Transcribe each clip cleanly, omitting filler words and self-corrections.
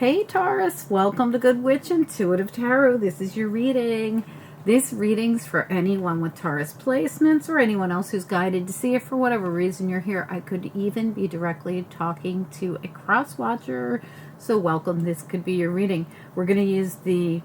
Hey Taurus, welcome to Good Witch Intuitive Tarot. This is your reading. This reading's for anyone with Taurus placements or anyone else who's guided to see it for whatever reason you're here. I could even be directly talking to a cross watcher. So welcome, this could be your reading. We're going to use the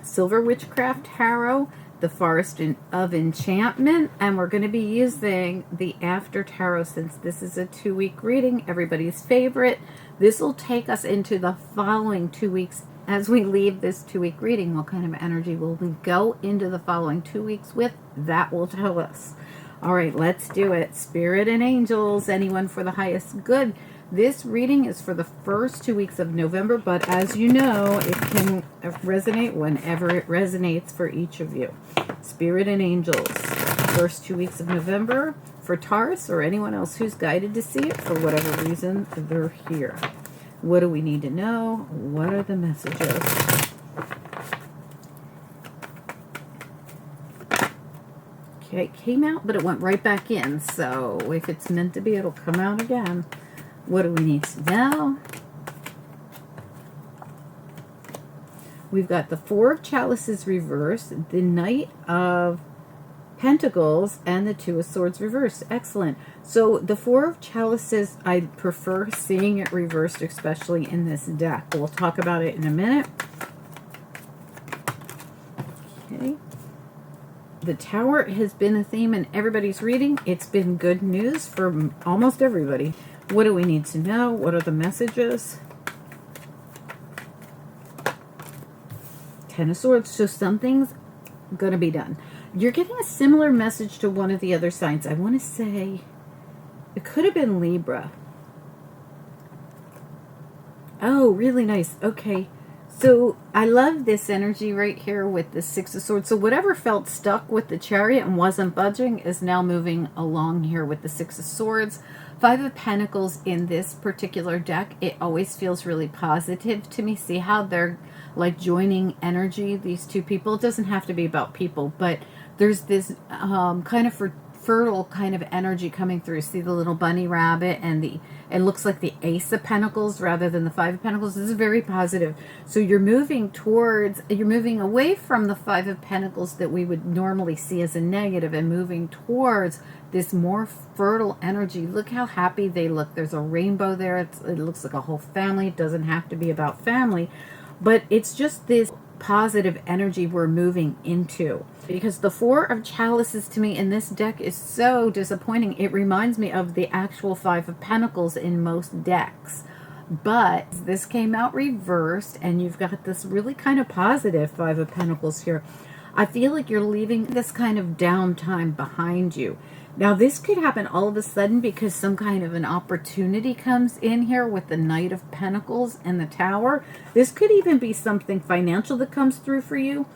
Silver Witchcraft Tarot, the Forest of Enchantment, and we're going to be using the After Tarot since this is a 2-week reading, everybody's favorite. This will take us into the following 2 weeks. As we leave this 2-week reading, what kind of energy will we go into the following 2 weeks with? That will tell us. All right, let's do it. Spirit and angels, anyone for the highest good. This reading is for the first 2 weeks of November, but as you know, it can resonate whenever it resonates for each of you. Spirit and angels, first 2 weeks of November for Taurus or anyone else who's guided to see it for whatever reason they're here. What do we need to know? What are the messages? Okay, it came out, but it went right back in. So if it's meant to be, it'll come out again. What do we need to know? We've got the Four of Chalices reversed, the Knight of Pentacles, and the Two of Swords reversed. Excellent. So the Four of Chalices, I prefer seeing it reversed, especially in this deck. We'll talk about it in a minute. Okay. The Tower has been a theme in everybody's reading. It's been good news for almost everybody. What do we need to know? What are the messages? Ten of Swords. So something's going to be done. You're getting a similar message to one of the other signs. I want to say it could have been Libra. Oh, really nice. Okay. So I love this energy right here with the Six of Swords. So whatever felt stuck with the Chariot and wasn't budging is now moving along here with the Six of Swords. Five of Pentacles in this particular deck, it always feels really positive to me. See how they're like joining energy, these two people. It doesn't have to be about people, but there's this kind of fertile kind of energy coming through. See the little bunny rabbit and it looks like the Ace of Pentacles rather than the Five of Pentacles. This is very positive. So you're moving away from the Five of Pentacles that we would normally see as a negative and moving towards this more fertile energy. Look how happy they look. There's a rainbow there. It looks like a whole family. It doesn't have to be about family, but it's just this positive energy we're moving into. Because the Four of Chalices to me in this deck is so disappointing. It reminds me of the actual Five of Pentacles in most decks. But this came out reversed and you've got this really kind of positive Five of Pentacles here. I feel like you're leaving this kind of downtime behind you. Now, this could happen all of a sudden because some kind of an opportunity comes in here with the Knight of Pentacles and the Tower. This could even be something financial that comes through for you.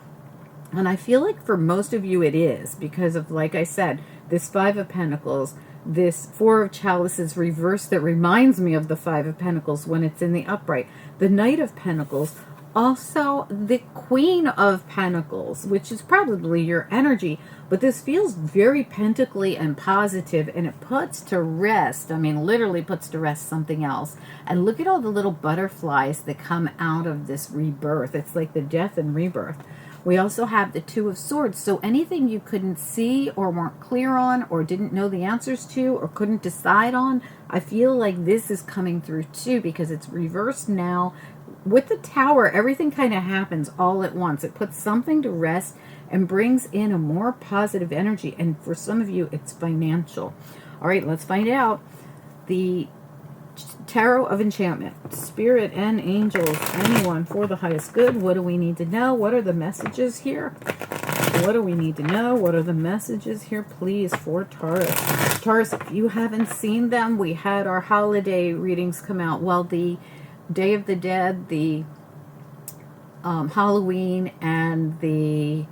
And I feel like for most of you it is because of, like I said, this Five of Pentacles, this Four of Chalices reversed that reminds me of the Five of Pentacles when it's in the upright. The Knight of Pentacles, also the Queen of Pentacles, which is probably your energy, but this feels very pentacly and positive, and it puts to rest, I mean literally puts to rest something else. And look at all the little butterflies that come out of this rebirth. It's like the death and rebirth. We also have the Two of Swords, so anything you couldn't see or weren't clear on or didn't know the answers to or couldn't decide on, I feel like this is coming through too because it's reversed now. With the Tower, everything kind of happens all at once. It puts something to rest and brings in a more positive energy. And for some of you, it's financial. All right, let's find out. The Tarot of Enchantment, Spirit and Angels, anyone for the highest good. What do we need to know? What are the messages here? What do we need to know? What are the messages here, please, for Taurus? Taurus, if you haven't seen them, we had our holiday readings come out. Well, the Day of the Dead, the Halloween, and the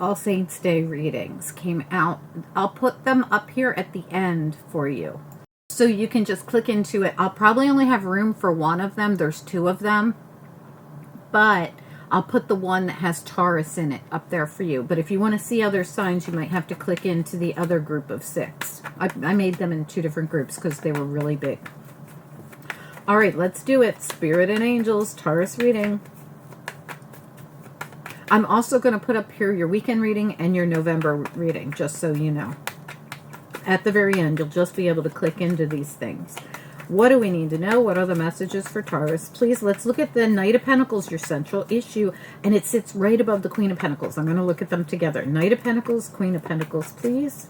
All Saints Day readings came out. I'll put them up here at the end for you, so you can just click into it. I'll probably only have room for one of them. There's two of them, but I'll put the one that has Taurus in it up there for you. But if you want to see other signs, you might have to click into the other group of 6. I made them in 2 different groups because they were really big. All right, let's do it. Spirit and Angels, Taurus reading. I'm also going to put up here your weekend reading and your November reading, just so you know. At the very end, you'll just be able to click into these things. What do we need to know? What are the messages for Taurus? Please, let's look at the Knight of Pentacles, your central issue, and it sits right above the Queen of Pentacles. I'm going to look at them together. Knight of Pentacles, Queen of Pentacles, please.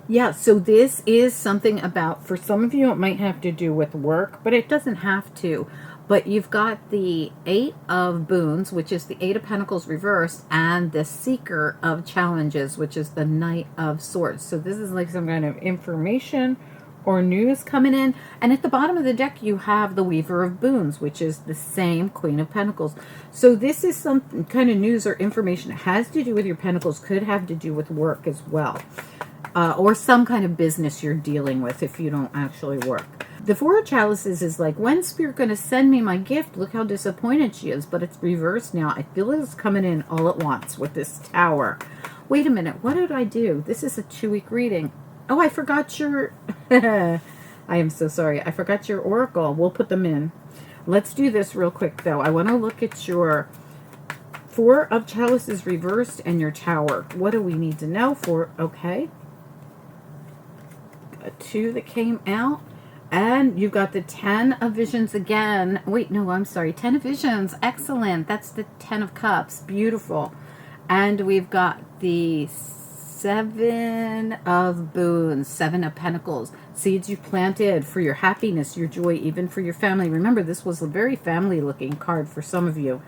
Yeah, so this is something about, for some of you, it might have to do with work, but it doesn't have to. But you've got the Eight of Boons, which is the Eight of Pentacles reversed, and the Seeker of Challenges, which is the Knight of Swords. So this is like some kind of information or news coming in. And at the bottom of the deck, you have the Weaver of Boons, which is the same Queen of Pentacles. So this is some kind of news or information that has to do with your Pentacles, could have to do with work as well. Or some kind of business you're dealing with if you don't actually work. The Four of Chalices is like, when's Spirit going to send me my gift? Look how disappointed she is, but it's reversed now. I feel it's coming in all at once with this Tower. Wait a minute, what did I do? This is a 2-week reading. Oh, I forgot your... I am so sorry. I forgot your Oracle. We'll put them in. Let's do this real quick, though. I want to look at your Four of Chalices reversed and your Tower. What do we need to know for... Okay. A 2 that came out. And you've got the 10 of Visions again. Wait, no, I'm sorry. 10 of Visions. Excellent. That's the 10 of Cups. Beautiful. And we've got the 7 of Boons. 7 of Pentacles. Seeds you planted for your happiness, your joy, even for your family. Remember, this was a very family-looking card for some of you.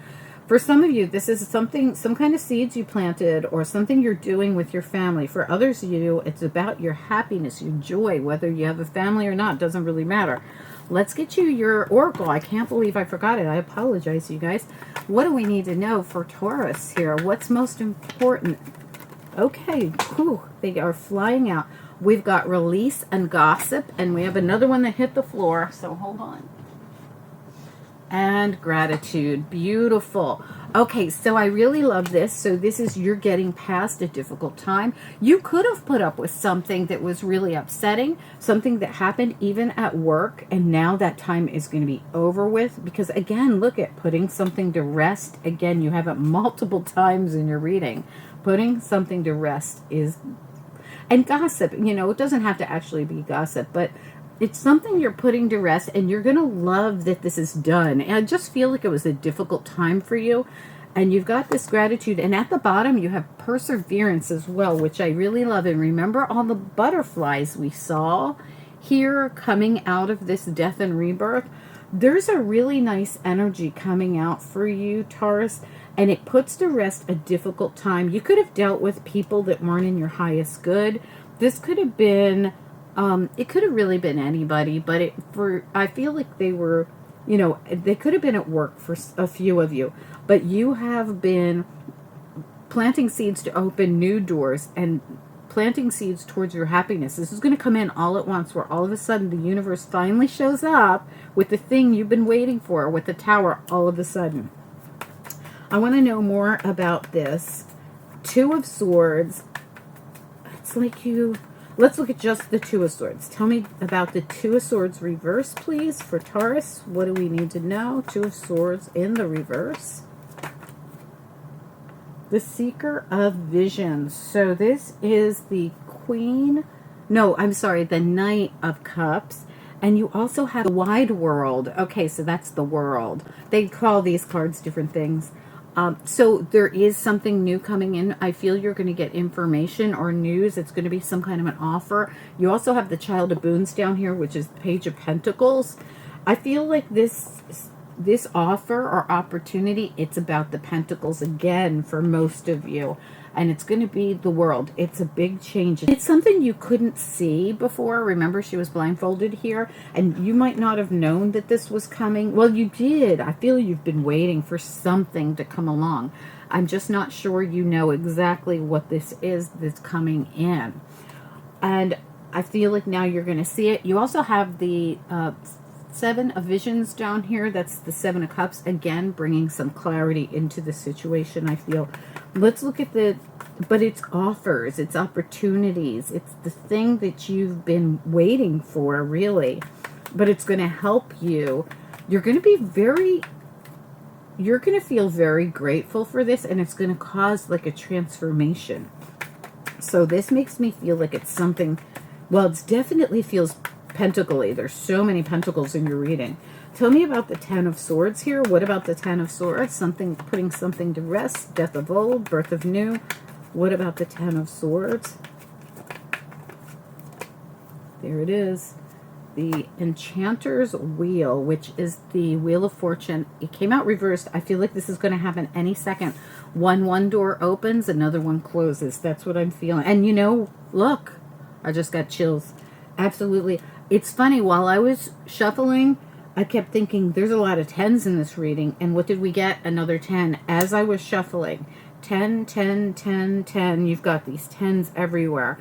For some of you, this is something, some kind of seeds you planted or something you're doing with your family. For others of you, it's about your happiness, your joy, whether you have a family or not, doesn't really matter. Let's get you your Oracle. I can't believe I forgot it. I apologize, you guys. What do we need to know for Taurus here? What's most important? Okay, whew, they are flying out. We've got release and gossip, and we have another one that hit the floor, so hold on. And gratitude. Beautiful. Okay, so I really love this. So this is, you're getting past a difficult time. You could have put up with something that was really upsetting, something that happened even at work, and now that time is going to be over with. Because again, look at putting something to rest. Again, you have it multiple times in your reading. Putting something to rest is... And gossip, you know, it doesn't have to actually be gossip, but it's something you're putting to rest, and you're going to love that this is done. And I just feel like it was a difficult time for you, and you've got this gratitude. And at the bottom, you have perseverance as well, which I really love. And remember all the butterflies we saw here coming out of this death and rebirth? There's a really nice energy coming out for you, Taurus, and it puts to rest a difficult time. You could have dealt with people that weren't in your highest good. This could have been... it could have really been anybody, but I feel like they were, you know, they could have been at work for a few of you, but you have been planting seeds to open new doors and planting seeds towards your happiness. This is going to come in all at once, where all of a sudden the universe finally shows up with the thing you've been waiting for, with the Tower all of a sudden. I want to know more about this. 2 of Swords. It's like you... Let's look at just the 2 of Swords. Tell me about the 2 of Swords reverse, please, for Taurus. What do we need to know? 2 of Swords in the reverse. The Seeker of Visions. So this is the Queen... No, I'm sorry, the Knight of Cups. And you also have the Wide World. Okay, so that's the world. They call these cards different things. So there is something new coming in. I feel you're going to get information or news. It's going to be some kind of an offer. You also have the Child of Boons down here, which is the Page of Pentacles. I feel like this offer or opportunity, it's about the Pentacles again for most of you. And it's going to be the world. It's a big change. It's something you couldn't see before. Remember, she was blindfolded here, and you might not have known that this was coming. Well, you did. I feel you've been waiting for something to come along. I'm just not sure you know exactly what this is that's coming in. And I feel like now you're going to see it. You also have the 7 of Visions down here. That's the 7 of Cups. Again, bringing some clarity into the situation, I feel. Let's look at the but it's offers, it's opportunities, it's the thing that you've been waiting for, really. But it's going to help you. You're going to feel very grateful for this, and it's going to cause like a transformation. So this makes me feel like it's something, well, it definitely feels pentacle-y. There's so many pentacles in your reading. Tell me about the Ten of Swords here. What about the Ten of Swords? Something, putting something to rest, death of old, birth of new. What about the Ten of Swords? There it is. The Enchanter's Wheel, which is the Wheel of Fortune. It came out reversed. I feel like this is going to happen any second. One door opens, another one closes. That's what I'm feeling. And you know, look, I just got chills. Absolutely. It's funny, while I was shuffling, I kept thinking there's a lot of tens in this reading. And what did we get? Another 10. As I was shuffling, 10, 10, 10, 10. You've got these tens everywhere.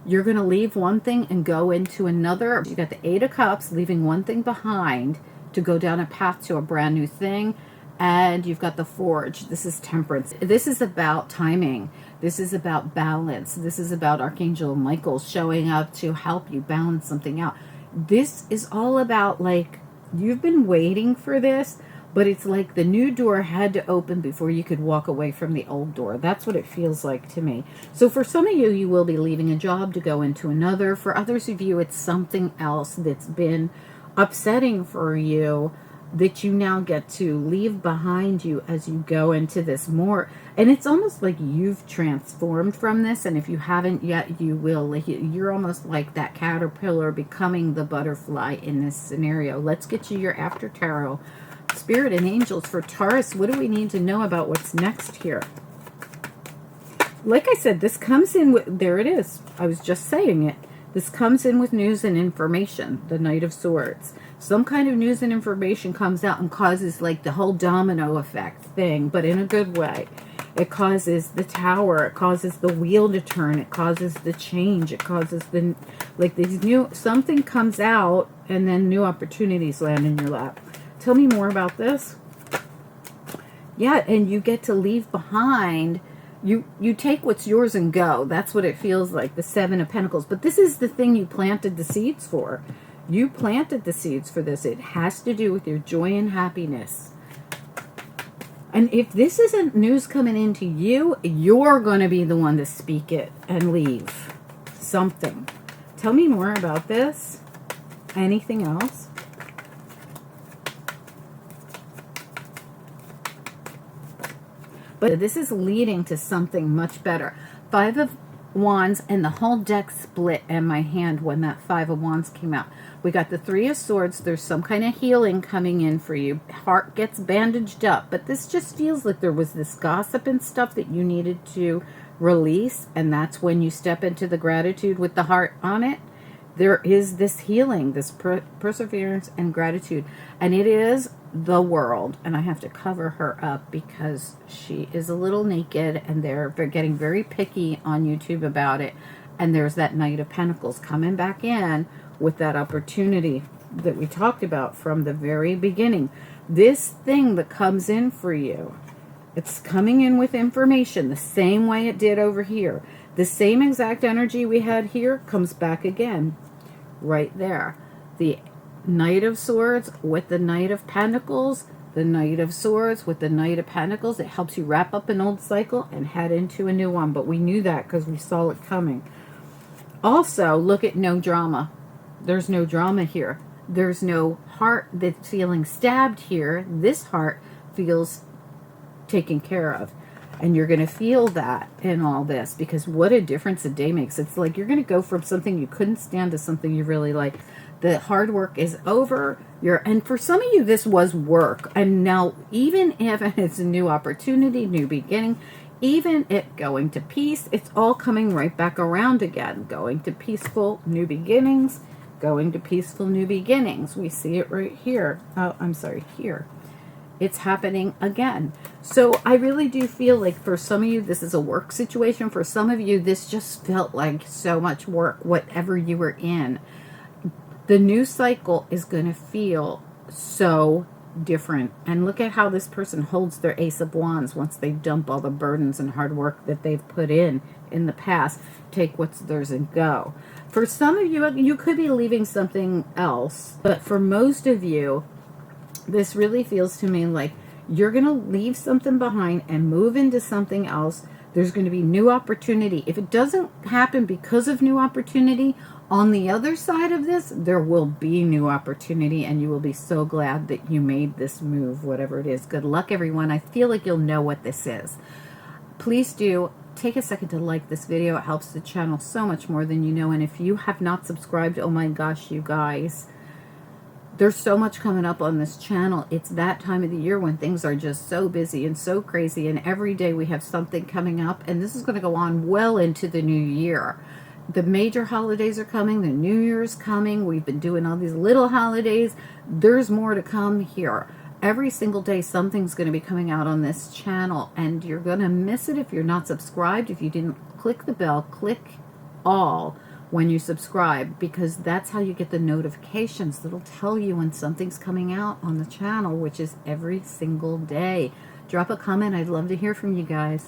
You're going to leave one thing and go into another. You got the Eight of Cups, leaving one thing behind to go down a path to a brand new thing. And you've got the Forge. This is Temperance. This is about timing. This is about balance. This is about Archangel Michael showing up to help you balance something out. This is all about, like, you've been waiting for this, but it's like the new door had to open before you could walk away from the old door. That's what it feels like to me. So for some of you, you will be leaving a job to go into another. For others of you, it's something else that's been upsetting for you that you now get to leave behind you as you go into this more. And it's almost like you've transformed from this. And if you haven't yet, you will. Like, you're almost like that caterpillar becoming the butterfly in this scenario. Let's get you your after tarot. Spirit and angels for Taurus. What do we need to know about what's next here? Like I said, this comes in with, there it is. I was just saying it. This comes in with news and information. The Knight of Swords. Some kind of news and information comes out and causes like the whole domino effect thing, but in a good way. It causes the Tower. It causes the wheel to turn. It causes the change. It causes the, like, these new, something comes out and then new opportunities land in your lap. Tell me more about this. Yeah, and you get to leave behind. You take what's yours and go. That's what it feels like, the Seven of Pentacles. But this is the thing you planted the seeds for. You planted the seeds for this. It has to do with your joy and happiness. And if this isn't news coming into you, you're going to be the one to speak it and leave something. Tell me more about this. Anything else? But this is leading to something much better. Five of Wands, and the whole deck split in my hand when that Five of Wands came out. We got the Three of Swords. There's some kind of healing coming in for you. Heart gets bandaged up. But this just feels like there was this gossip and stuff that you needed to release. And that's when you step into the gratitude with the heart on it. There is this healing, this perseverance and gratitude. And it is the World. And I have to cover her up because she is a little naked. And they're getting very picky on YouTube about it. And there's that Knight of Pentacles coming back in with that opportunity that we talked about from the very beginning. This thing that comes in for you, it's coming in with information the same way it did over here. The same exact energy we had here comes back again. Right there. The Knight of Swords with the Knight of Pentacles. The Knight of Swords with the Knight of Pentacles. It helps you wrap up an old cycle and head into a new one. But we knew that because we saw it coming. Also, look at no drama. There's no drama here. There's no heart that's feeling stabbed here. This heart feels taken care of. And you're going to feel that in all this, because what a difference a day makes. It's like you're going to go from something you couldn't stand to something you really like. The hard work is over. And for some of you, this was work. And now, even if it's a new opportunity, new beginning, even it going to peace, it's all coming right back around again. Going to peaceful new beginnings. Going to peaceful new beginnings. We see it right here. Oh, I'm sorry, here. It's happening again. So I really do feel like for some of you, this is a work situation. For some of you, this just felt like so much work, whatever you were in. The new cycle is going to feel so different. And look at how this person holds their Ace of Wands once they dump all the burdens and hard work that they've put in the past. Take what's theirs and go. For some of you, you could be leaving something else, but for most of you, this really feels to me like you're going to leave something behind and move into something else. There's going to be new opportunity. If it doesn't happen because of new opportunity, on the other side of this, there will be new opportunity, and you will be so glad that you made this move, whatever it is. Good luck, everyone. I feel like you'll know what this is. Please do take a second to like this video. It helps the channel so much more than you know. And if you have not subscribed, oh my gosh, you guys, there's so much coming up on this channel. It's that time of the year when things are just so busy and so crazy, and every day we have something coming up, and this is going to go on well into the new year. The major holidays are coming. The New Year's coming. We've been doing all these little holidays. There's more to come here. Every single day something's going to be coming out on this channel, and you're going to miss it if you're not subscribed. If you didn't click the bell, click all when you subscribe, because that's how you get the notifications that'll tell you when something's coming out on the channel, which is every single day. Drop a comment. I'd love to hear from you guys.